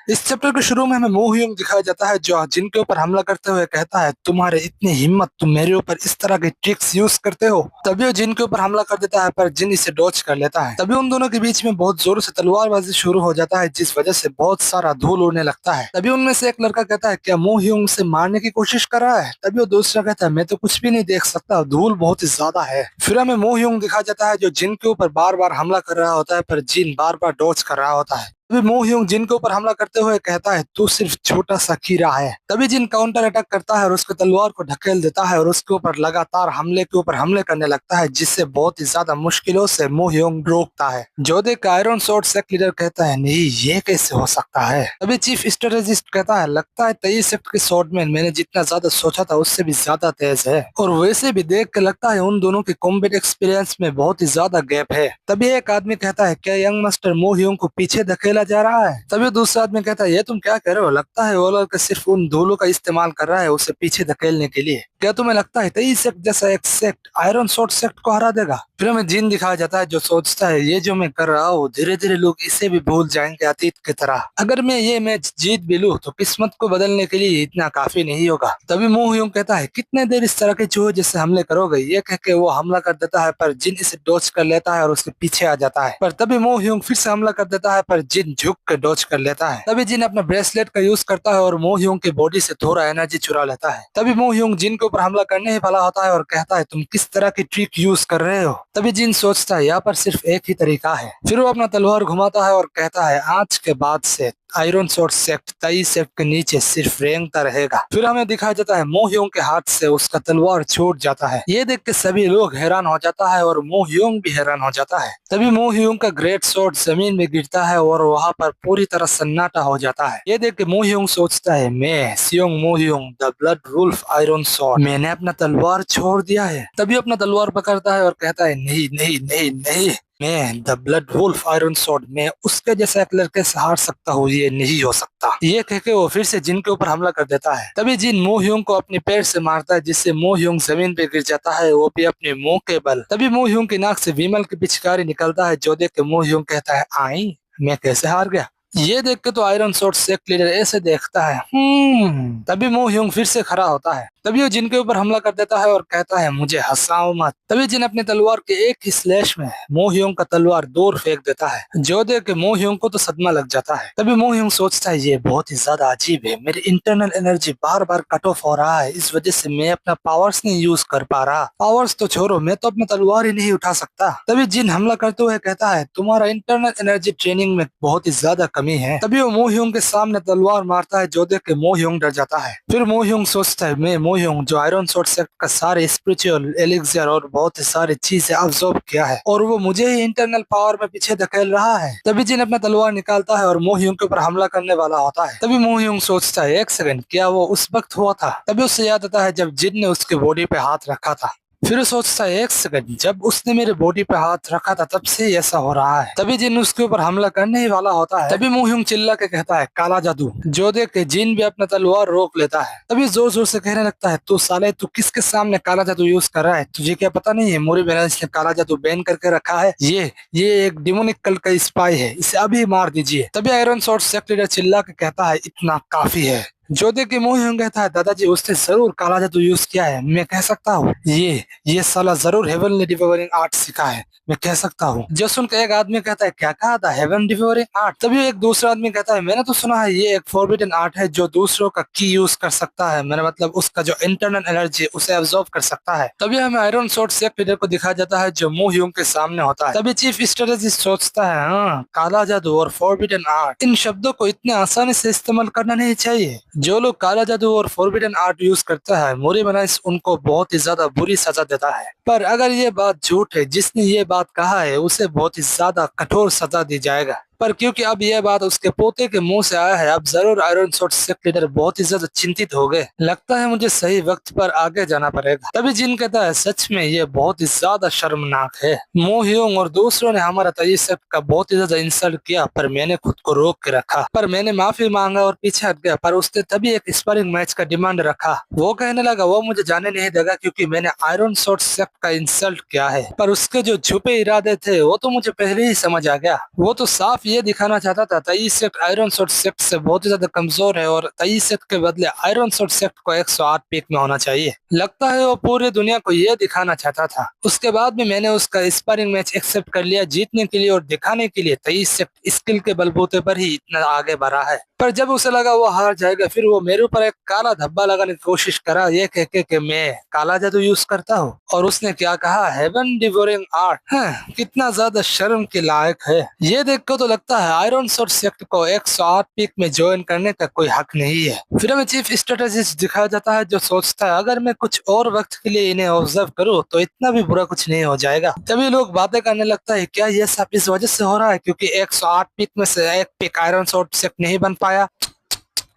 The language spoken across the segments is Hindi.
इस चैप्टर के शुरू में हमें मो ह्यूंग दिखाया जाता है जो जिन के ऊपर हमला करते हुए कहता है, तुम्हारे इतनी हिम्मत, तुम मेरे ऊपर इस तरह के ट्रिक्स यूज करते हो। तभी वो जिन के ऊपर हमला कर देता है पर जिन इसे डॉज कर लेता है। तभी उन दोनों के बीच में बहुत जोर से तलवारबाजी शुरू हो जाता है जिस वजह से बहुत सारा धूल उड़ने लगता है। तभी उनमें से एक लड़का कहता है, क्या मो ह्यूंग से मारने की कोशिश कर रहा है? तभी वो दूसरा कहता है, मैं तो कुछ भी नहीं देख सकता, धूल बहुत ही ज्यादा है। फिर हमें मो ह्यूंग दिखाया जाता है जो जिन के ऊपर बार बार हमला कर रहा होता है पर जिन बार बार डॉज कर रहा होता है। तभी मो ह्यूंग जिन के ऊपर हमला करते हुए कहता है, तू सिर्फ छोटा सा कीड़ा है। तभी जिन काउंटर अटैक करता है और उसके तलवार को ढकेल देता है और उसके ऊपर लगातार हमले के ऊपर हमले करने लगता है जिससे बहुत ही ज्यादा मुश्किलों से मो ह्यूंग रोकता है। जो देख आयरन स्वॉर्ड सेक्ट लीडर कहता है, नहीं ये कैसे हो सकता है। तभी चीफ स्ट्रेटेजिस्ट कहता है, लगता है 23 सेक्ट के स्वॉर्डमैन मैंने जितना ज्यादा सोचा था उससे भी ज्यादा तेज है, और वैसे भी देख के लगता है उन दोनों के कॉम्बैट एक्सपीरियंस में बहुत ही ज्यादा गैप है। तभी एक आदमी कहता है, क्या यंग मास्टर मो ह्यूंग को पीछे धकेला जा रहा है? तभी दूसरा आदमी कहता है, ये तुम क्या कह रहे हो, लगता है वो लड़का सिर्फ उन धूलों का इस्तेमाल कर रहा है उसे पीछे धकेलने के लिए। क्या तुम्हें लगता है 23 सेक्ट जैसा एक सेक्ट आयरन स्वॉर्ड सेक्ट को हरा देगा? फिर हमें जिन दिखाया जाता है जो सोचता है, ये जो मैं कर रहा हूँ धीरे धीरे लोग इसे भी भूल जाएंगे अतीत की तरह। अगर मैं ये मैच जीत भी लूं तो किस्मत को बदलने के लिए इतना काफी नहीं होगा। तभी मो ह्यूंग कहता है, कितने देर इस तरह के चूहे जैसे हमले करोगे? ये कह के वो हमला कर देता है पर जिन इसे डॉज कर लेता है और उसके पीछे आ जाता है। पर तभी मो ह्यूंग फिर से हमला कर देता है पर जिन झुक कर डॉज कर लेता है। तभी जिन अपना ब्रेसलेट का यूज करता है और मो ह्यूंग की बॉडी से थोड़ा एनर्जी चुरा लेता है। तभी मो ह्यूंग जिन के ऊपर हमला करने ही वाला होता है और कहता है, तुम किस तरह की ट्रिक यूज कर रहे हो? तभी जिन सोचता है, यहाँ पर सिर्फ एक ही तरीका है। फिर वो अपना तलवार घुमाता है और कहता है, आज के बाद से आयरन स्वॉर्ड सेक्ट 23 सेक्ट के नीचे सिर्फ रेंगता रहेगा। फिर हमें दिखाया जाता है मो ह्यूंग के हाथ से उसका तलवार छूट जाता है। ये देख के सभी लोग हैरान हो जाता है और मो ह्यूंग भी हैरान हो जाता है। तभी मो ह्यूंग का ग्रेट स्वॉर्ड जमीन में गिरता है और वहाँ पर पूरी तरह सन्नाटा हो जाता है। ये देख के मो ह्यूंग सोचता है, मैं Seong Mo Hyung the blood wolf iron sword, मैंने अपना तलवार छोड़ दिया है। तभी अपना तलवार पकड़ता है और कहता है, नहीं नहीं नहीं नहीं, मैं the blood wolf iron sword, मैं उसके जैसा एक लड़के से हार सकता हूँ, ये नहीं हो सकता। ये कह के वो फिर से जिन के ऊपर हमला कर देता है। तभी जिन मो ह्यूंग को अपने पैर से मारता है जिससे मो ह्यूंग जमीन पे गिर जाता है, वो भी अपने मुंह के बल। तभी मो ह्यूंग की नाक से विमल की पिचकारी निकलता है जो देख के मो ह्यूंग कहता है, आई मैं कैसे हार गया। ये देख के तो आयरन स्वॉर्ड सेक्ट लीडर ऐसे देखता है। तभी मो ह्यूंग फिर से खड़ा होता है। तभी वो जिन के ऊपर हमला कर देता है और कहता है, मुझे हंसाओ मत। तभी जिन अपने तलवार के एक ही स्लैश में मो ह्यूंग का तलवार दूर फेंक देता है जो देख के मो ह्यूंग को तो सदमा लग जाता है। तभी मो ह्यूंग सोचता है, ये बहुत ही ज्यादा अजीब है, मेरी इंटरनल एनर्जी बार बार कट ऑफ हो रहा है, इस वजह से मैं अपना पावर्स नहीं यूज कर पा रहा। पावर्स तो छोड़ो, मैं तो अपना तलवार ही नहीं उठा सकता। तभी जिन हमला करते हुए कहता है, तुम्हारा इंटरनल एनर्जी ट्रेनिंग में बहुत ही ज्यादा कमी है। तभी वो मो ह्यूंग के सामने तलवार मारता है जो देख के मो ह्यूंग डर जाता है। फिर मो ह्यूंग सोचता है, मैं मो ह्यूंग जो आयरन स्वॉर्ड सेक्ट का सारे स्पिरिचुअल एलिक्सियर और बहुत ही सारी चीजें अब्सॉर्ब किया है और वो मुझे ही इंटरनल पावर में पीछे धकेल रहा है। तभी जिन अपना तलवार निकालता है और मो ह्यूंग के ऊपर हमला करने वाला होता है। तभी मो ह्यूंग सोचता है, एक सेकंड, क्या वो उस वक्त हुआ था? तभी उससे याद आता है जब जिन ने उसके बॉडी पे हाथ रखा था। फिर वो सोचता है, एक सेकंड, जब उसने मेरे बॉडी पे हाथ रखा था तब से ही ऐसा हो रहा है। तभी जिन उसके ऊपर हमला करने ही वाला होता है। तभी मो ह्यूंग चिल्ला के कहता है, काला जादू, जो देख के जिन भी अपना तलवार रोक लेता है। तभी जोर जोर से कहने लगता है, तू साले, तू किसके सामने काला जादू यूज कर रहा है? तुझे क्या पता नहीं है मोरी बैलेंस ने काला जादू बैन करके रखा है? ये एक डिमोनिक कल का स्पाई है, इसे अभी मार दीजिए। तभी आयरन स्वॉर्ड सेक्ट लीडर चिल्ला के कहता है, इतना काफी है। जो देख के मो ह्यूंग कहता है, दादाजी उसने जरूर काला जादू यूज किया है, मैं कह सकता हूँ ये साला जरूर हेवनली डिवाइनिंग आर्ट सीखा है, मैं कह सकता हूँ। जो सुनकर एक आदमी कहता है, क्या कहा था, हेवन डिवाइनिंग आर्ट? तभी एक दूसरा आदमी कहता है, मैंने तो सुना है ये एक फॉरबिडन आर्ट है जो दूसरों का की यूज कर सकता है, मेरा मतलब उसका जो इंटरनल एनर्जी उसे एब्जॉर्ब कर सकता है। तभी हमें आयरन स्वॉर्ड सेक्ट लीडर को दिखाया जाता है जो मो ह्यूंग के सामने होता है। तभी चीफ स्ट्रेटेजिस्ट सोचता है, हाँ, काला जादू और फॉरबिडन आर्ट, इन शब्दों को इतने आसानी से इस्तेमाल करना नहीं चाहिए। जो लोग काला जादू और फॉरबिडन आर्ट यूज करता है, मोरी बनाइस उनको बहुत ही ज्यादा बुरी सजा देता है। पर अगर ये बात झूठ है, जिसने ये बात कहा है उसे बहुत ही ज्यादा कठोर सजा दी जाएगा। पर क्योंकि अब यह बात उसके पोते के मुंह से आया है, अब जरूर आयरन स्वॉर्ड सेक्ट लीडर बहुत ही ज्यादा चिंतित हो गए। लगता है मुझे सही वक्त पर आगे जाना पड़ेगा। तभी जिन कहता है, सच में ये बहुत ही ज्यादा शर्मनाक है। मो ह्यूंग और दूसरों ने हमारा 23 सेक्ट का बहुत ही ज्यादा इंसल्ट किया, पर मैंने खुद को रोक के रखा, पर मैंने माफी मांगा और पीछे हट गया। पर उसने तभी एक स्पारिंग मैच का डिमांड रखा। वो कहने लगा वो मुझे जाने नहीं देगा क्योंकि मैंने आयरन स्वॉर्ड सेक्ट का इंसल्ट किया है। पर उसके जो छुपे इरादे थे वो तो मुझे पहले ही समझ आ गया। वो तो साफ ये दिखाना चाहता था तेईस सेक्ट आयरन सोर्ड सेक्ट से बहुत ही ज्यादा कमजोर है और तेईस सेक्ट के बदले आयरन सोर्ड सेक्ट को 108 पीक में होना चाहिए। लगता है वो पूरी दुनिया को ये दिखाना चाहता था। उसके बाद भी मैंने उसका स्पारिंग मैच एक्सेप्ट कर लिया जीतने के लिए और दिखाने के लिए तेईस सेक्ट स्किल के बलबूते पर ही इतना आगे बढ़ा है। पर जब उसे लगा वो हार जाएगा, फिर वो मेरे ऊपर एक काला धब्बा लगाने की कोशिश करा, ये कह के कि मैं काला जादू यूज करता हूँ। और उसने क्या कहा, हेवन डिवोरिंग आर्ट। कितना ज्यादा शर्म के लायक है। ये देख कर तो लगता है आयरन सोर्ड सेक्ट को 108 पीक में ज्वाइन करने का कोई हक नहीं है। फिर हमें चीफ स्ट्रेटेजिस्ट दिखाया जाता है जो सोचता है अगर मैं कुछ और वक्त के लिए इन्हें ऑब्जर्व करूँ तो इतना भी बुरा कुछ नहीं हो जाएगा। तभी लोग बातें करने लगता है क्या ये सब इस वजह से हो रहा है क्योंकि 108 पीक में से एक पीक आयरन सोर्ड सेक्ट नहीं बन पाया।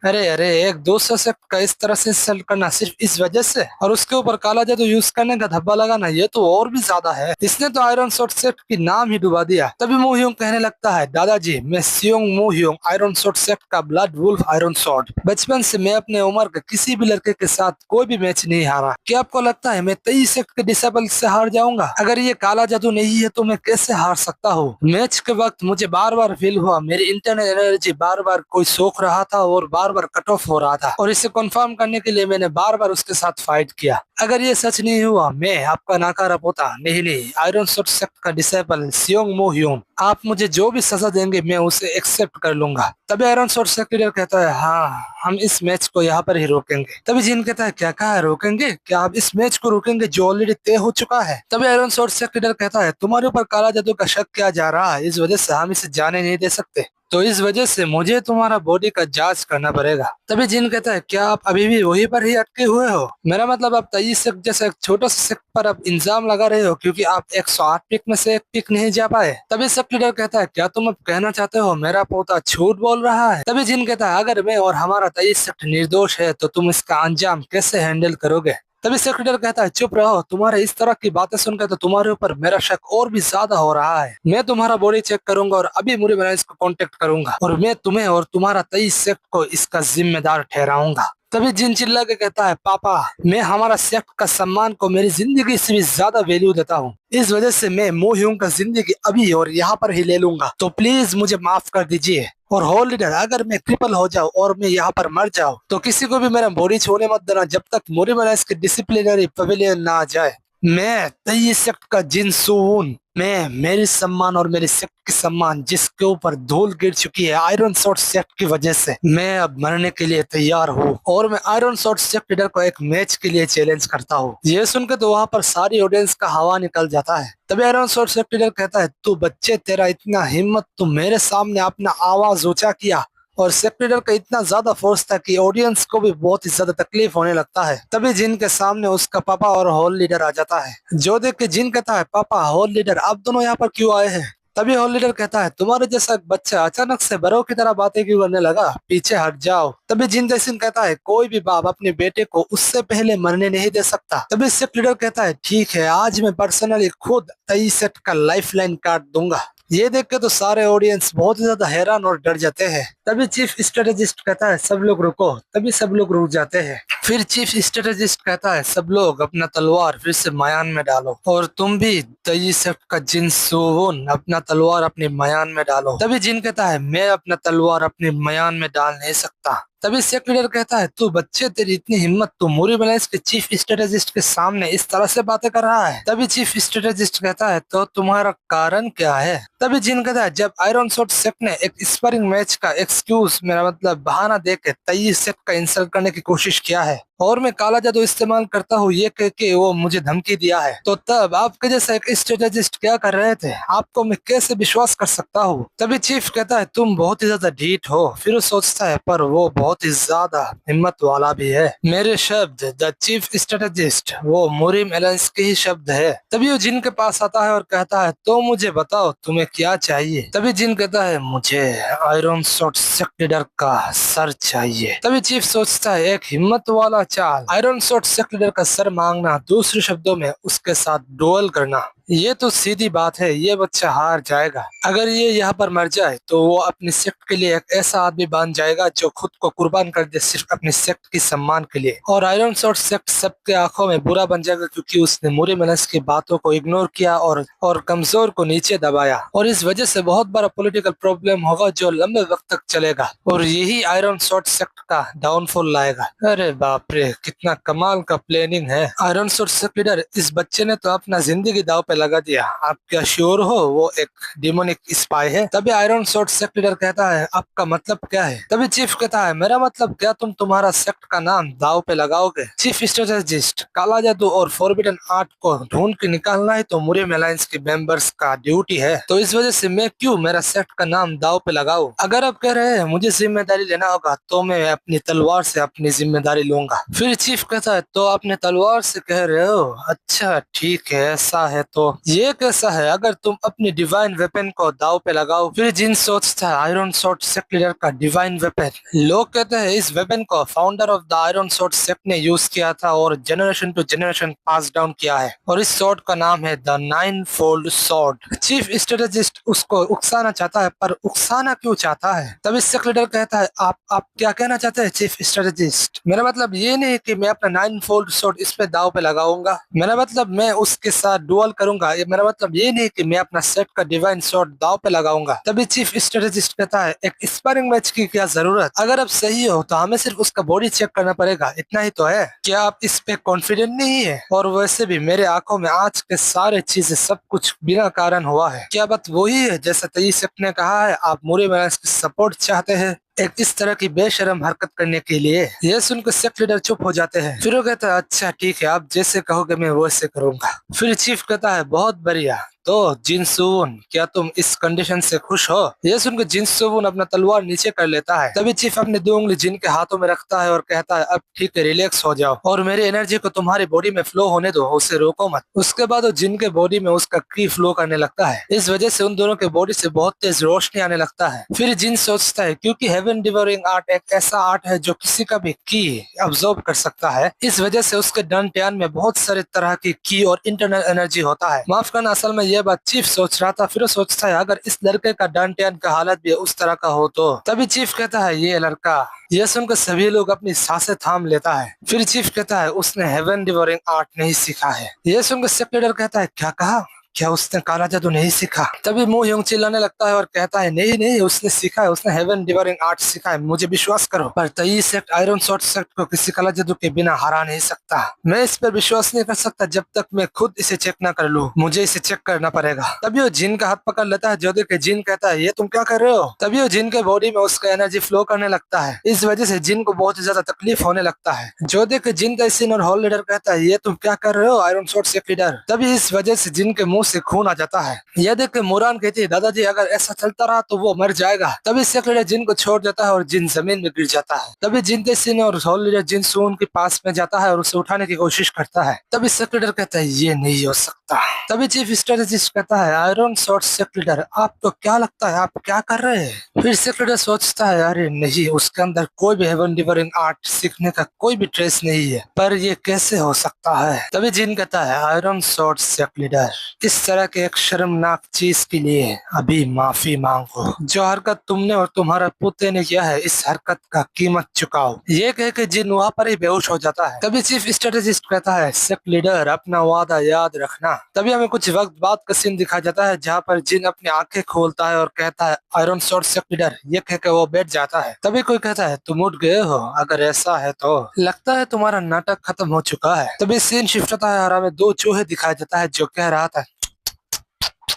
अरे अरे, एक दूसरे से का इस तरह से इंसल्ट करना सिर्फ इस वजह से, और उसके ऊपर काला जादू यूज करने का धब्बा लगाना, ये तो और भी ज्यादा है। इसने तो आयरन सोर्ड सेक्ट की नाम ही डुबा दिया। तभी मोह्योंग कहने लगता है दादाजी मैं सियोंग मोह्योंग आयरन सोर्ड सेक्ट का ब्लड वुल्फ आयरन सोर्ड। बचपन से मैं अपने उम्र के किसी भी लड़के के साथ कोई भी मैच नहीं हारा। क्या आपको लगता है मैं 23 सेक्ट के डिसेबल से हार जाऊंगा? अगर ये काला जादू नहीं है तो मैं कैसे हार सकता हूँ? मैच के वक्त मुझे बार बार फील हुआ मेरी इंटरनल एनर्जी बार बार कोई सोख रहा था और बार बार कट ऑफ हो रहा था, और इसे कंफर्म करने के लिए मैंने बार बार उसके साथ फाइट किया। अगर ये सच नहीं हुआ मैं आपका नाकारा पोता नहीं आयरन सोर्ड सेक्ट का डिसेबल सियोंग मोह्योंग, आप मुझे जो भी सजा देंगे मैं उसे एक्सेप्ट कर लूंगा। तभी आयरन सोर्ड सेक्ट लीडर कहता है हाँ हम इस मैच को यहाँ पर ही रोकेंगे। तभी जिन कहता है क्या कहा रोकेंगे? क्या आप इस मैच को रोकेंगे जो ऑलरेडी तय हो चुका है? तभी आयरन सोर्ड सेक्ट लीडर कहता है तुम्हारे ऊपर काला जादू का शक किया जा रहा है, इस वजह से हम इसे जाने नहीं दे सकते, तो इस वजह से मुझे तुम्हारा बॉडी का जांच करना पड़ेगा। तभी जिन कहता है क्या आप अभी भी वहीं पर ही अटके हुए हो? मेरा मतलब आप 23 सेक्ट जैसे एक छोटा सा सेक्ट पर आप इंजाम लगा रहे हो क्योंकि आप 108 पिक में से एक पिक नहीं जा पाए। तभी सेक्ट लीडर कहता है क्या तुम अब कहना चाहते हो मेरा पोता झूठ बोल रहा है? तभी जिन कहता है अगर मैं और हमारा 23 सेक्ट निर्दोष है तो तुम इसका अंजाम कैसे हैंडल करोगे? तभी सेक्रेटरी कहता है चुप रहो, तुम्हारे इस तरह की बातें सुनकर तो तुम्हारे ऊपर मेरा शक और भी ज्यादा हो रहा है। मैं तुम्हारा बॉडी चेक करूंगा और अभी मुरी बनाइस को कांटेक्ट करूंगा और मैं तुम्हें और तुम्हारा 23 सेक्ट को इसका जिम्मेदार ठहराऊंगा। तभी जिन चिल्ला के कहता है पापा मैं हमारा सेक्ट का सम्मान को मेरी जिंदगी से भी ज्यादा वैल्यू देता हूँ, इस वजह से मैं मोह्योंग का जिंदगी अभी और यहाँ पर ही ले लूंगा, तो प्लीज मुझे माफ कर दीजिए। और होल लीडर अगर मैं क्रिपल हो जाऊं और मैं यहाँ पर मर जाऊं तो किसी को भी मेरा बॉडी छोड़ने मत देना जब तक मोरिमलाइज के डिसिप्लिनरी पवेलियन ना आ जाए। मैं 23 सेक्ट का जिन सून, मैं मेरी सम्मान और मेरी सेक्ट की सम्मान जिसके ऊपर धूल गिर चुकी है आयरन सोर्ड सेक्ट की वजह से, मैं अब मरने के लिए तैयार हूँ और मैं आयरन सोर्ड सेक्ट लीडर को एक मैच के लिए चैलेंज करता हूँ। ये सुनकर तो वहाँ पर सारी ऑडियंस का हवा निकल जाता है। तभी आयरन सोर्ड सेक्ट लीडर कहता है तू बच्चे तेरा इतना हिम्मत, तू मेरे सामने अपना आवाज ऊंचा किया, और सेक्ट लीडर का इतना ज्यादा फोर्स था कि ऑडियंस को भी बहुत ही ज्यादा तकलीफ होने लगता है। तभी जिन के सामने उसका पापा और होल लीडर आ जाता है, जो देख के जिन कहता है पापा होल लीडर आप दोनों यहाँ पर क्यों आए हैं? तभी होल लीडर कहता है तुम्हारे जैसा बच्चा अचानक से बड़ों की तरह बातें क्यों करने लगा, पीछे हट जाओ। तभी जिन जैसिन कहता है कोई भी बाप अपने बेटे को उससे पहले मरने नहीं दे सकता। तभी सेक्ट लीडर कहता है ठीक है आज मैं पर्सनली खुद 23 सेक्ट का लाइफ लाइन काट दूंगा। ये देख के तो सारे ऑडियंस बहुत ही ज्यादा हैरान और डर जाते हैं। तभी चीफ स्ट्रेटेजिस्ट कहता है सब लोग रुको, तभी सब लोग रुक जाते हैं। फिर चीफ स्ट्रेटेजिस्ट कहता है सब लोग अपना तलवार फिर से मयान में डालो, और तुम भी 23 सेक्ट का जिन सून अपना तलवार अपनी मयान में डालो। तभी जिन कहता है मैं अपना तलवार अपनी मयान में डाल नहीं सकता। तभी सेक्ट लीडर कहता है तू बच्चे तेरी इतनी हिम्मत, तू मोरिमलाइज के चीफ स्ट्रेटेजिस्ट के सामने इस तरह से बातें कर रहा है। तभी चीफ स्ट्रेटेजिस्ट कहता है तो तुम्हारा कारण क्या है? तभी जिन कहता है जब आयरन सोर्ड सेक्ट ने एक स्पारिंग मैच का एक्सक्यूज मेरा मतलब बहाना देके 23 सेक्ट का इंसल्ट करने की कोशिश किया है और मैं काला जादू इस्तेमाल करता हूँ ये कह के वो मुझे धमकी दिया है, तो तब आपके जैसा एक स्ट्रेटेजिस्ट क्या कर रहे थे? आपको मैं कैसे विश्वास कर सकता हूँ? तभी चीफ कहता है तुम बहुत ही ज्यादा ढीठ हो। फिर वो सोचता है पर वो बहुत ही ज्यादा हिम्मत वाला भी है। मेरे शब्द द चीफ स्ट्रेटेजिस्ट वो मोरिम एलायंस के ही शब्द है। तभी वो जिन के पास आता है और कहता है तो मुझे बताओ तुम्हें क्या चाहिए? तभी जिन कहता है मुझे आयरन सोर्ड सेक्ट लीडर का सर चाहिए। तभी चीफ सोचता है एक हिम्मत वाला चाल, आयरन सोर्ड सेक्ट लीडर का सर मांगना, दूसरे शब्दों में उसके साथ डुएल करना। ये तो सीधी बात है, ये बच्चा हार जाएगा। अगर ये यहाँ पर मर जाए तो वो अपनी सेक्ट के लिए एक ऐसा आदमी बन जाएगा जो खुद को कुर्बान कर दे सिर्फ अपनी सेक्ट की सम्मान के लिए। और आयरन सोर्ड सेक्ट सबके आंखों में बुरा बन जाएगा क्योंकि उसने मूरी मेलन्स की बातों को इग्नोर किया और कमजोर को नीचे दबाया। और इस वजह से बहुत बड़ा पॉलिटिकल प्रॉब्लम होगा जो लंबे वक्त तक चलेगा और यही आयरन सोर्ड सेक्ट का डाउनफॉल लाएगा। अरे बाप रे, कितना कमाल का प्लानिंग है। आयरन सोर्ड सेक्ट लीडर, इस बच्चे ने तो अपना जिंदगी दाव पे लगा दिया। आप क्या श्योर हो वो एक डिमोनिक स्पाई है? तभी आयरन सोर्ड सेक्ट लीडर कहता है आपका मतलब क्या है? तभी चीफ कहता है मेरा मतलब क्या, तुम तुम्हारा सेक्ट का नाम दाव पे लगाओगे? चीफ स्ट्रेटेजिस्ट, काला जादू और फॉरबिडन आर्ट को ढूंढ के निकालना है तो मुरीम अलायंस के मेंबर्स का ड्यूटी है। तो इस वजह से मैं क्यों मेरा सेक्ट का नाम दाव पे लगाऊं? अगर आप कह रहे हैं मुझे जिम्मेदारी लेना होगा तो मैं अपनी तलवार से अपनी जिम्मेदारी लूंगा। फिर चीफ कहता है तो अपने तलवार से कह रहे हो? अच्छा ठीक है, ऐसा है तो ये कैसा है अगर तुम अपनी डिवाइन वेपन को दाव पे लगाओ? फिर जिन सोचता है आयरन सोर्ड सेक्ट लीडर का डिवाइन वेपन, लोग कहते हैं इस वेपन को founder of the iron sword sect ने यूज किया था और generation to generation pass down किया है और इस सोर्ड का नाम है the nine fold sword. Chief strategist उसको उकसाना चाहता है, पर उकसाना क्यों चाहता है? तभी सेक्ट लीडर कहता है आप क्या कहना चाहते हैं चीफ स्ट्रेटेजिस्ट? मेरा मतलब ये नहीं कि मैं अपना नाइन फोल्ड सोर्ड इस पे दाव पे लगाऊंगा, मेरा मतलब मैं उसके साथ डुअल करूंगा। मेरा मतलब ये नहीं कि मैं अपना सेट का डिवाइन सोर्ड दाव पे लगाऊंगा। तभी चीफ स्ट्रेटेजिस्ट कहता है एक स्पारिंग मैच की क्या जरूरत? अगर आप सही हो तो हमें सिर्फ उसका बॉडी चेक करना पड़ेगा, इतना ही तो है। क्या आप इस पे कॉन्फिडेंट नहीं है? और वैसे भी मेरे आंखों में आज के सारे चीजें सब कुछ बिना कारण हुआ है। क्या बात वही है जैसा तेईस ने कहा है? आप मूरी मेलन्स की सपोर्ट चाहते हैं एक इस तरह की बेशरम हरकत करने के लिए? यह सुनकर सेक्ट लीडर चुप हो जाते हैं। फिर वो कहता है अच्छा ठीक है, आप जैसे कहोगे मैं वैसे करूंगा। फिर चीफ कहता है बहुत बढ़िया, तो जिनसून क्या तुम इस कंडीशन से खुश हो? यह सुनकर जिनसून अपना तलवार नीचे कर लेता है। तभी चीफ अपनी दो उंगली जिन के हाथों में रखता है और कहता है अब ठीक है, रिलैक्स हो जाओ और मेरी एनर्जी को तुम्हारी बॉडी में फ्लो होने दो, उसे रोको मत। उसके बाद वो जिन के बॉडी में उसका की फ्लो करने लगता है। इस वजह से उन दोनों के बॉडी से बहुत तेज रोशनी आने लगता है। फिर जिन सोचता है क्योंकि हेवन डिवोरिंग आर्ट एक ऐसा आर्ट है जो किसी का भी की अब्सॉर्ब कर सकता है, इस वजह से उसके डंट्यान में बहुत सारे तरह की की और इंटरनल एनर्जी होता है। माफ करना, असल में यह बात चीफ सोच रहा था। फिर वो सोचता है अगर इस लड़के का डंट्यान का हालत भी उस तरह का हो तो? तभी चीफ कहता है ये लड़का, यह सुनकर सभी लोग अपनी सांसें थाम लेता है। फिर चीफ कहता है उसने हेवन डिवोरिंग आर्ट नहीं सीखा है। यह सुनकर सेक्ट लीडर कहता है क्या कहा? क्या उसने काला जादू नहीं सीखा? तभी मो ह्योंग चिल्लाने लगता है और कहता है नहीं नहीं, उसने सीखा है, उसने हेवन डिवोरिंग आर्ट सीखा है, मुझे विश्वास करो। पर तई सेक्ट आयरन सोर्ड सेक्ट को किसी काला जादू के बिना हरा नहीं सकता। मैं इस पर विश्वास नहीं कर सकता जब तक मैं खुद इसे चेक ना कर लूं। मुझे इसे चेक करना पड़ेगा। तभी वो जिन का हाथ पकड़ लेता है जो देख के जिन कहता है ये तुम क्या कर रहे हो? तभी वो जिन के बॉडी में उसका एनर्जी फ्लो करने लगता है। इस वजह से जिन को बहुत ज्यादा तकलीफ होने लगता है। जो देख के जिन का सीन और हॉल लीडर कहता है ये तुम क्या कर रहे हो आयरन सोर्ड सेक्ट लीडर? तभी इस वजह से जिन के मुंह से खून आ जाता है। यह देख के मोरान कहती है दादाजी अगर ऐसा चलता रहा तो वो मर जाएगा। तभी सेक्ट लीडर जिन को छोड़ देता है और जिन जमीन में गिर जाता है। तभी जिन तेसिन और हॉल लीडर जिन सून के पास में जाता है और उसे उठाने की कोशिश करता है। तभी सेक्ट लीडर कहता है ये नहीं हो सकता। तभी चीफ स्ट्रेटेजिस्ट कहता है आयरन सोर्ड सेक्ट लीडर आपको क्या लगता है आप क्या कर रहे हैं? फिर सेक्ट लीडर सोचता है अरे नहीं, उसके अंदर कोई भी हेवन डिवोरिंग आर्ट सीखने का कोई भी ट्रेस नहीं है, पर ये कैसे हो सकता है? तभी जिन कहता है आयरन सोर्ड सेक्ट लीडर इस तरह के एक शर्मनाक चीज के लिए अभी माफी मांगो। जो हरकत तुमने और तुम्हारा पुत्र ने किया है इस हरकत का कीमत चुकाओ। ये कह के जिन वहाँ पर ही बेहोश हो जाता है। तभी चीफ स्ट्रेटेजिस्ट कहता है सेक्ट लीडर अपना वादा याद रखना। तभी हमें कुछ वक्त बाद का सीन दिखाया जाता है जहाँ पर जिन अपनी आंखें खोलता है और कहता है आयरन सोर्ड सेक्ट लीडर, ये कह के वो बैठ जाता है। तभी कोई कहता है तुम उठ गए हो? अगर ऐसा है तो लगता है तुम्हारा नाटक खत्म हो चुका है। तभी सीन शिफ्ट होता है और हमें दो चूहे दिखाया जाता है जो कह रहा था।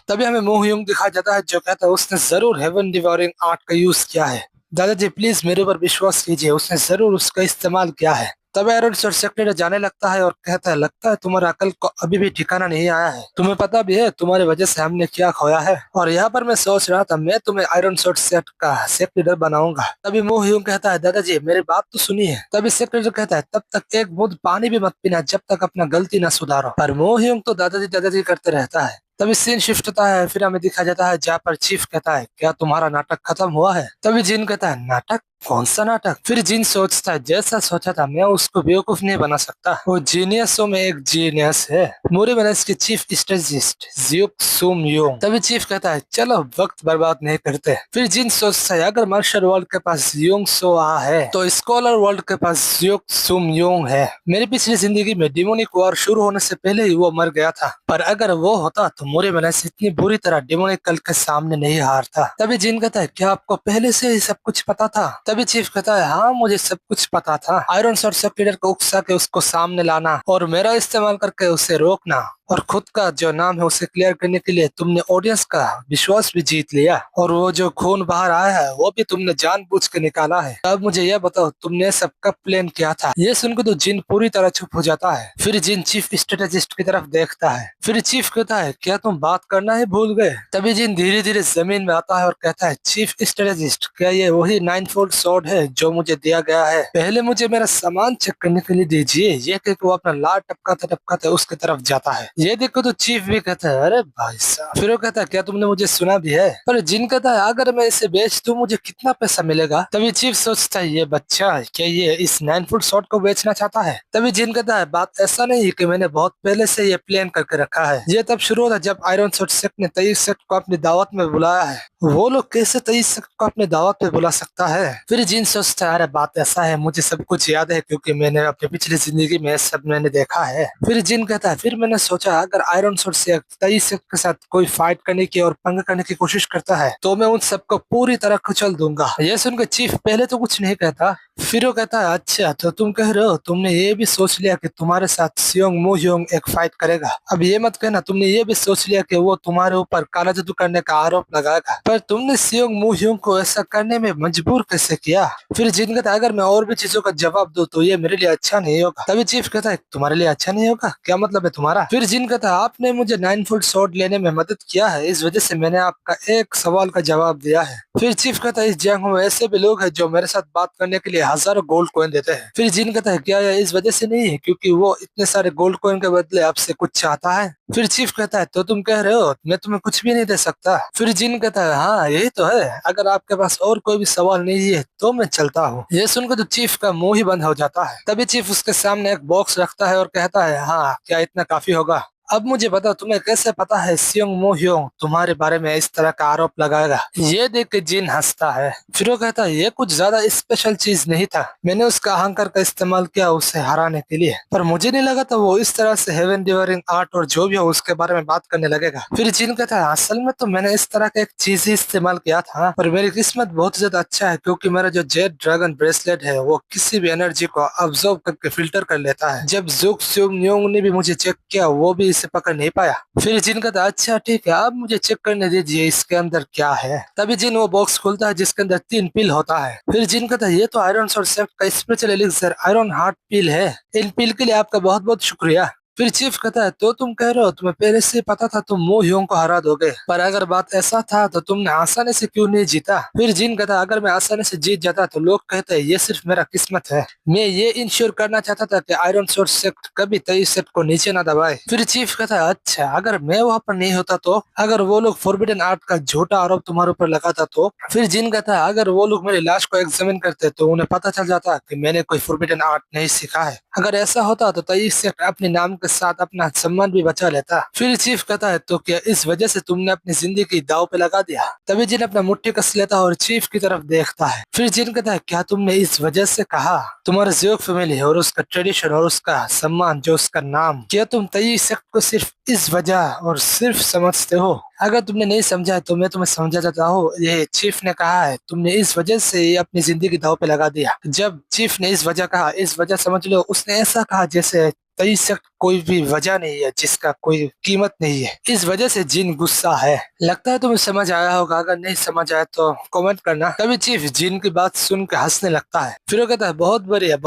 तभी हमें मो ह्योंग दिखाया जाता है जो कहता है उसने जरूर हेवन डिवोरिंग आर्ट का यूज किया है। दादाजी प्लीज मेरे ऊपर विश्वास कीजिए, उसने जरूर उसका इस्तेमाल किया है। तब आयरन सोर्ड सेक्ट लीडर जाने लगता है और कहता है लगता है तुम्हारा अकल को अभी भी ठिकाना नहीं आया है। तुम्हें पता भी है तुम्हारी वजह से हमने क्या खोया है। और यहाँ पर मैं सोच रहा था मैं तुम्हें आयरन सोर्ड सेक्ट का सेक्ट लीडर बनाऊंगा। तभी मो ह्योंग कहता है दादाजी मेरी बात तो सुनिए। तभी सेक्ट लीडर कहता है तब तक एक बूंद पानी भी मत पीना जब तक अपना गलती न सुधारो। पर मो ह्योंग तो दादाजी दादाजी करते रहता है। तभी सीन शिफ्ट होता है। फिर हमें दिखा जाता है जहाँ पर चीफ कहता है क्या तुम्हारा नाटक खत्म हुआ है? तभी जिन कहता है नाटक? कौन सा नाटक? फिर जिन सोचता है जैसा सोचा था मैं उसको बेवकूफ नहीं बना सकता, वो जीनियसों में एक जीनियस है। मोरी मेनेस के चीफ स्ट्रेटजिस्ट जियोक सुम योंग। तभी चीफ कहता है चलो वक्त बर्बाद नहीं करते। फिर जिन सोचता है अगर मार्शल वर्ल्ड के पास योंग सो आ है तो स्कॉलर वर्ल्ड के पास जियोक सुम योंग है। मेरी पिछली जिंदगी में डिमोनिक वॉर शुरू होने से पहले ही वो मर गया था, पर अगर वो होता तो मोरी मेनेस इतनी बुरी तरह डिमोनिक कल के सामने नहीं हारता। तभी जिन कहता है क्या आपको पहले से ही सब कुछ पता था? तभी चीफ कहता है हाँ मुझे सब कुछ पता था। आयरन सॉर्ड सेक्रेटर को उकसा के उसको सामने लाना और मेरा इस्तेमाल करके उसे रोकना और खुद का जो नाम है उसे क्लियर करने के लिए तुमने ऑडियंस का विश्वास भी जीत लिया, और वो जो खून बाहर आया है वो भी तुमने जानबूझ के निकाला है। अब मुझे यह बताओ तुमने सब कब प्लान किया था? ये सुनकर तो जिन पूरी तरह चुप हो जाता है। फिर जिन चीफ स्ट्रेटेजिस्ट की तरफ देखता है। फिर चीफ कहता है क्या तुम बात करना ही भूल गए? तभी जिन धीरे धीरे जमीन में आता है और कहता है चीफ स्ट्रेटेजिस्ट क्या ये वही 9 फोल्ड स्वॉर्ड है जो मुझे दिया गया है? पहले मुझे मेरा सामान चेक करने के लिए दीजिए। ये कहकर वो अपना लार टपकाते टपकाते उसकी तरफ जाता है। ये देखो तो चीफ भी कहता है अरे भाई साहब। फिर वो कहता है क्या तुमने मुझे सुना भी है? पर जिन कहता है अगर मैं इसे बेच दूं मुझे कितना पैसा मिलेगा? तभी चीफ सोचता है ये बच्चा क्या ये इस 9 फुट शॉट को बेचना चाहता है? तभी जिन कहता है बात ऐसा नहीं है कि मैंने बहुत पहले से ये प्लान करके रखा है। ये तब शुरू होता जब आयरन शॉट सेक्ट ने 23 सेक्ट को अपनी दावत में बुलाया है। वो लोग कैसे 23 सेक्ट को अपनी दावत में बुला सकता है? फिर जिन सोचता है अरे बात ऐसा है मुझे सब कुछ याद है क्योंकि मैंने अपनी पिछली जिंदगी में सब मैंने देखा है। फिर जिन कहता है फिर मैंने सोचा अगर आयरन शॉट से 23 सेक्ट के साथ कोई फाइट करने की और पंगा करने की कोशिश करता है तो मैं उन सबको पूरी तरह कुचल दूंगा। ये सुनकर चीफ पहले तो कुछ नहीं कहता, फिर वो कहता है अच्छा तो तुम कह रहे हो तुमने ये भी सोच लिया कि तुम्हारे साथ सियोंग मू ह्योंग एक फाइट करेगा। अब ये मत कहना तुमने ये भी सोच लिया कि वो तुम्हारे ऊपर काला जादू करने का आरोप लगाएगा। पर तुमने सियोंग मू ह्योंग को ऐसा करने में मजबूर कैसे किया? फिर जिन कहता है अगर मैं और भी चीजों का जवाब दूं तो ये मेरे लिए अच्छा नहीं होगा। तभी चीफ कहता है तुम्हारे लिए अच्छा नहीं होगा? क्या मतलब है तुम्हारा? फिर जिन कहता है आपने मुझे 9 फुट स्वॉर्ड लेने में मदद किया है, इस वजह से मैंने आपका एक सवाल का जवाब दिया है। फिर चीफ कहता है इस जंग में ऐसे भी लोग हैं जो मेरे साथ बात करने के लिए हजारों गोल्ड कॉइन देते हैं। फिर जिन कहता है क्या यह इस वजह से नहीं है क्योंकि वो इतने सारे गोल्ड कॉइन के बदले आपसे कुछ चाहता है? फिर चीफ कहता है तो तुम कह रहे हो मैं तुम्हें कुछ भी नहीं दे सकता? फिर जिन कहता है हाँ यही तो है, अगर आपके पास और कोई भी सवाल नहीं है तो मैं चलता हूँ। ये सुनकर तो चीफ का मुंह ही बंद हो जाता है। तभी चीफ उसके सामने एक बॉक्स रखता है और कहता है हाँ क्या इतना काफी होगा? अब मुझे बताओ तुम्हें कैसे पता है सियोंग मू ह्योंग तुम्हारे बारे में इस तरह का आरोप लगाएगा? ये देख के जिन हंसता है। फिर वो कहता है ये कुछ ज्यादा स्पेशल चीज नहीं था, मैंने उसका अहंकार का इस्तेमाल किया उसे हराने के लिए, पर मुझे नहीं लगा था वो इस तरह से हेवन डिवरिंग आर्ट और जो भी हो उसके बारे में बात करने लगेगा। फिर जिन कहता है असल में तो मैंने इस तरह का एक चीज ही इस्तेमाल किया था, पर मेरी किस्मत बहुत ज्यादा अच्छा है क्योंकि मेरा जो जेड ड्रैगन ब्रेसलेट है वो किसी भी एनर्जी को ऑब्जर्व करके फिल्टर कर लेता है। जब जुक सुम न्योंग ने भी मुझे चेक किया वो भी इसे पकड़ नहीं पाया। फिर जिन कहता है अच्छा ठीक है अब मुझे चेक करने दीजिए इसके अंदर क्या है। तभी जिन वो बॉक्स खोलता है जिसके अंदर 3 पिल होता है। फिर जिन कहता है ये तो आयरन सॉर्ड सेक्ट का स्पेशल एलिक्सर आयरन हार्ट पिल है, इन पिल के लिए आपका बहुत बहुत शुक्रिया। फिर चीफ कहता है तो तुम कह रहे हो तुम्हें पहले से पता था तुम मू ह्योंग को हरा दोगे, पर अगर बात ऐसा था तो तुमने आसानी से क्यों नहीं जीता? फिर जिन कहता है अगर मैं आसानी से जीत जाता तो लोग कहते हैं ये सिर्फ मेरा किस्मत है, मैं ये इंश्योर करना चाहता था कि आयरन सोर्स सेक्ट कभी 23 सेक्ट को नीचे ना दबाए। फिर चीफ कहता है अच्छा अगर मैं वहां पर नहीं होता तो? अगर वो लोग फॉरबिडन आर्ट का झूठा आरोप तुम्हारे ऊपर लगाता तो? फिर जिन कहता है अगर वो लोग मेरी लाश को एग्जामिन करते तो उन्हें पता चल जाता कि मैंने कोई फॉरबिडन आर्ट नहीं सीखा है। अगर ऐसा होता तो 23 सेक्ट अपने नाम के साथ अपना सम्मान भी बचा लेता। फिर चीफ कहता है तो क्या इस वजह से तुमने अपनी जिंदगी दाव पे लगा दिया? तभी जिन अपना मुट्ठी कस लेता है और चीफ की तरफ देखता है। फिर जिन कहता है क्या तुमने इस वजह से कहा तुम्हारा जियोक फैमिली है और उसका ट्रेडिशन और उसका सम्मान जो उसका नाम, क्या तुम 23 सेक्ट को सिर्फ इस वजह और सिर्फ समझते हो? अगर तुमने नहीं समझा तो मैं तुम्हें समझा जाता हूँ, ये चीफ ने कहा है तुमने इस वजह से अपनी जिंदगी दाव पे लगा दिया। जब चीफ ने इस वजह कहा इस वजह समझ लो उसने ऐसा कहा जैसे 23 सेक्ट कोई भी वजह नहीं है जिसका कोई कीमत नहीं है। इस वजह से जिन गुस्सा है। लगता है तुम्हें समझ आया होगा, अगर नहीं समझ आया तो कमेंट करना। तभी चीफ जिन की बात सुन के हंसने लगता है। फिर वो कहता है बहुत बढ़िया,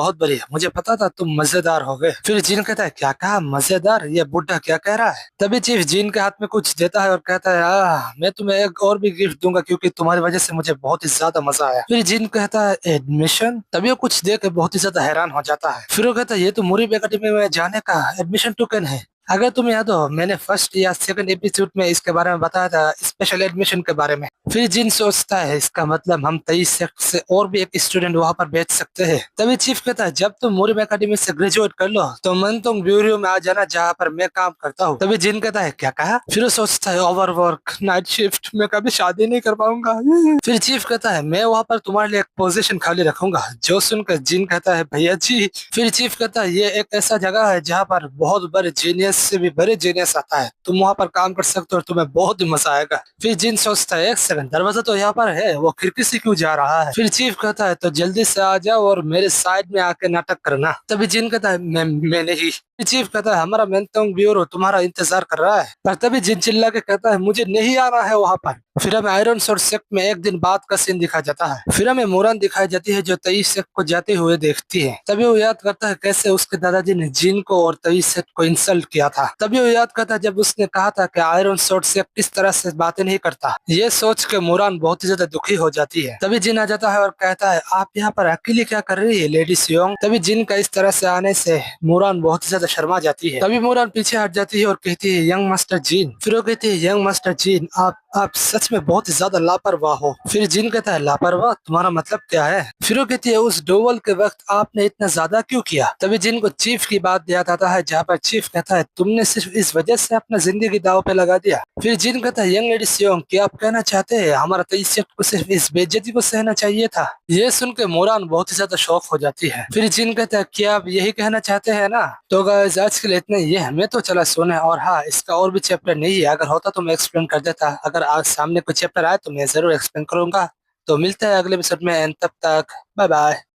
मुझे पता था तुम मजेदार हो गए। फिर जिन कहता है क्या कहा मजेदार, ये बुढ़ा क्या कह रहा है? तभी चीफ जिन के हाथ में कुछ देता है और कहता है मैं तुम्हें एक और भी गिफ्ट दूंगा क्योंकि तुम्हारी वजह से मुझे बहुत ही ज्यादा मजा आया। फिर जिन कहता है एडमिशन। तभी वो कुछ देख के बहुत ही ज्यादा हैरान हो जाता है। फिर वो कहता है ये तो मुरीब एकेडमी में जाने का एडमिशन टोकन है, अगर तुम्हें याद हो, मैंने फर्स्ट या सेकंड एपिसोड में इसके बारे में बताया था, स्पेशल एडमिशन के बारे में। फिर जिन सोचता है इसका मतलब हम 23 सेक्ट से और भी एक स्टूडेंट वहां पर भेज सकते हैं। तभी चीफ कहता है जब तुम मोरियम एकेडमी से ग्रेजुएट कर लो तो मनतोंग ब्यूरो में आ जाना जहाँ पर मैं काम करता हूँ। तभी जिन कहता है क्या कहा? फिर वो सोचता है ओवर वर्क, नाइट शिफ्ट, मैं कभी शादी नहीं कर पाऊंगा। फिर चीफ कहता है मैं वहां पर तुम्हारे लिए एक पोजीशन खाली रखूंगा। जो सुनकर जिन कहता है भैया जी। फिर चीफ कहता है ये एक ऐसा जगह है जहाँ पर बहुत बड़े जीनियस से भी बड़े जीनियस आता है, तुम वहां पर काम कर सकते हो और तुम्हें बहुत ही मजा आएगा। फिर जिन सोचता है एक सेकंड, दरवाजा तो यहाँ पर है, वो खिड़की से क्यों जा रहा है? फिर चीफ कहता है तो जल्दी से आ जाओ और मेरे साइड में आके नाटक करना। तभी जिन कहता है मैं नहीं। फिर चीफ कहता है हमारा मेंटोंग ब्यूरो तुम्हारा इंतजार कर रहा है। पर तभी जिन चिल्ला के कहता है मुझे नहीं आना है वहां पर। फिर हमें आयरन सोर्ड सेक्ट में एक दिन बाद का सीन दिखाया जाता है। फिर हमें मोरन दिखाई जाती है जो 23 सेक्ट को जाते हुए देखती है। तभी वो याद करता है कैसे उसके दादाजी ने जिन को और 23 सेक्ट को इंसल्ट किया था। तभी वो याद करता है जब उसने कहा था कि आयरन सोर्ड सेक्ट इस तरह से बातें नहीं करता। ये सोच के मोरन बहुत ही ज्यादा दुखी हो जाती है। तभी जिन आ जाता है और कहता है आप यहाँ पर अकेले क्या कर रही है लेडी सियोंग? तभी जिन का इस तरह से आने से मोरन बहुत ही ज्यादा शर्मा जाती है। तभी मोरन पीछे हट जाती है और कहती है यंग मास्टर जिन। फिर वो कहती है यंग मास्टर जिन आप सच में बहुत ही ज्यादा लापरवाह हो। फिर जिन कहता है लापरवाह तुम्हारा मतलब क्या है? फिर वो कहती है उस डोवल के वक्त आपने इतना ज्यादा क्यों किया? तभी जिन को चीफ की बात याद आता है जहाँ पर चीफ कहता है तुमने सिर्फ इस वजह से अपना जिंदगी दांव पे लगा दिया। फिर जिन कहता है यंग लेडी सियोंग क्या आप कहना चाहते हैं हमारा 23 सेक्ट को सिर्फ इस बेइज्जती को सहना चाहिए था? ये सुन के मोरान बहुत ही ज्यादा शॉक हो जाती है। फिर जिन कहता है क्या आप यही कहना चाहते हैं ना? तो गाइस आज के लिए इतना ही है, हमें तो चला सोने। और हाँ, इसका और भी चैप्टर नहीं है, अगर होता तो मैं एक्सप्लेन कर देता। अगर आज सामने कोई चैप्टर आए तो मैं जरूर एक्सप्लेन करूंगा। तो मिलते हैं अगले एपिसोड में, तब तक बाय बाय।